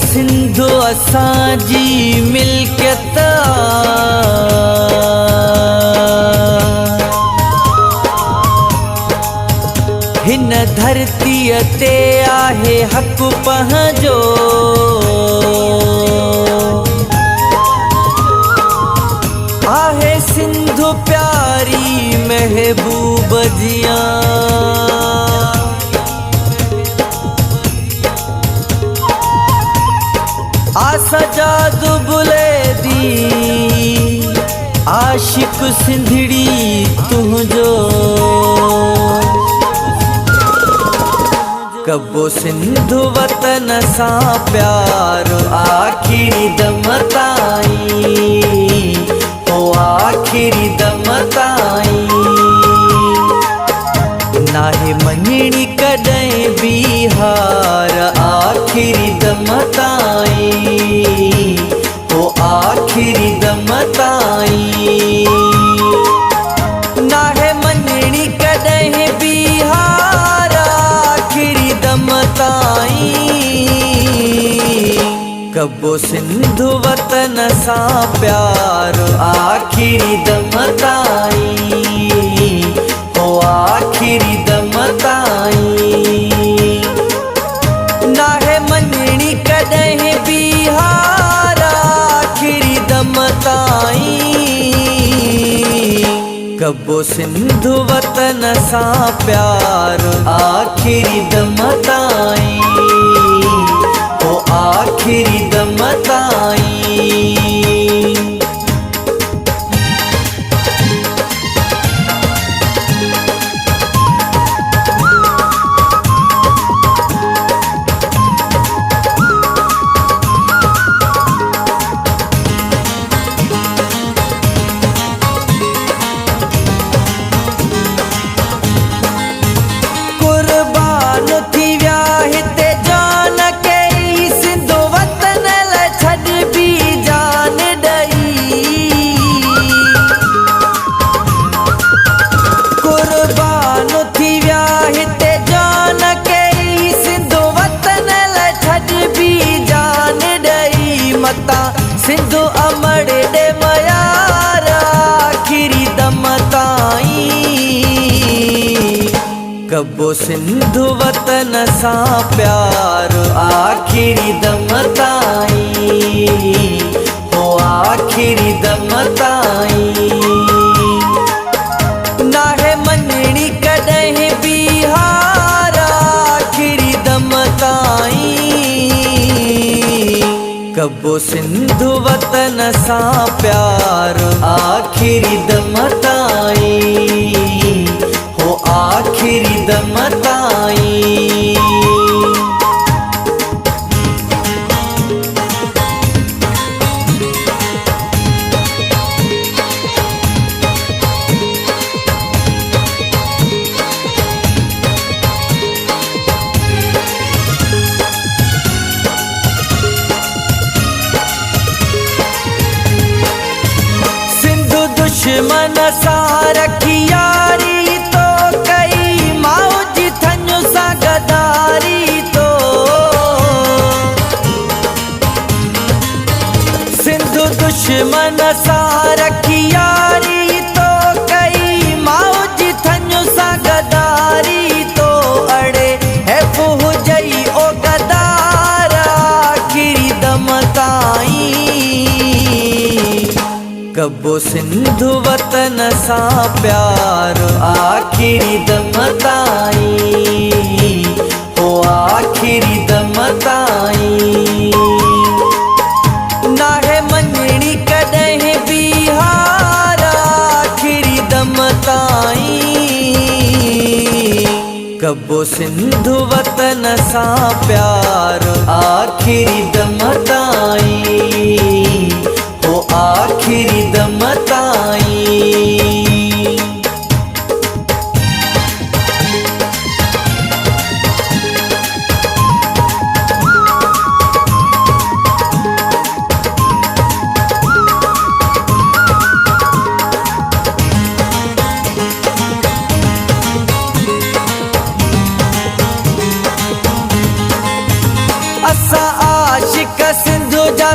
सिंधु असांजी मिल्कियत हिन धरतीअ ते आहे हक़ पंहिंजो आहे सिंधु प्यारी महबूब जियां आसजाद बुले दी आशिक सिंधड़ी तुझो कबो सिंधु वतन सा प्यार आखिरी दम ताईं ओ आखिरी दम ताईं नाहे मञणी कॾहिं बि हार आखिरी दम ताईं ओ आखिरी दम ताईं नाहे मञणी कॾहिं बि हार आखिरी दम ताईं कबो सिंधु वतन सा प्यार आखिरी दम ताईं ओ आखिरी दम ताईं नाहे मञणी कॾहिं बि हार आखिरी दम ताईं कबो सिंधु वतन सा प्यार आखिरी दम ताईं ओ आखिरी दम ताईं सिंधु अमड़ दे मयार आखिरी दम ताईं कबो सिंधु वतन सा प्यार आखिरी दम ताईं ओ आखिरी दम ताईं नाहे मञणी कॾहिं बि हार आखिरी दम ताईं कबो सिंधु वतन सा प्यार आखिरी दम ताईं हो आखिरी दम ताईं दुश्मन सा रखी यारी तो कई मौजी थञ सा गदारी तो सिंधु दुश्मन सा रखी यारी तो कई मौजी थञ सा गदारी तो अड़े है हुजई ओ गदार आखिरी दम ताईं कबो सिंधु वतन सा प्यार आखिरी दम ताईं ओ आखिरी दम ताईं नाहे मञणी कॾहिं बि हार आखिरी दम ताईं कबो सिंधु वतन सा प्यार आखिरी दम ताईं ओ आखिरी दम ताईं असा आशिक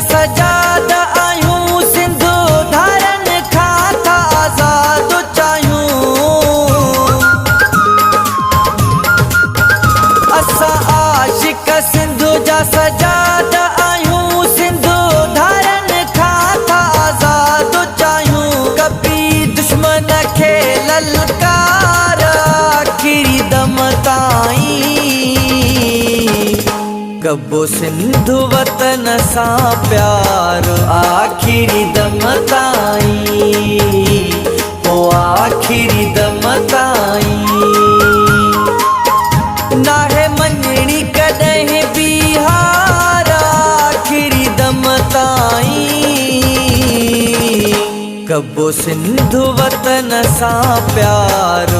सजाद आयूं सिंधु धारन खां था आज़ाद चाहियूं असां आशिक सिंधु जा सजाद आयूं सिंधु धारन खां था आज़ाद चाहियूं कभी दुश्मन खे ललकार आखिरी दम ताईं कबो सिंधु वतन सां प्यार आखिरी दम ताईं ओ आखिरी दम ताईं नाहे मञणी कॾहिं बि हार आखिरी दम ताईं कबो सिंधु वतन सां प्यार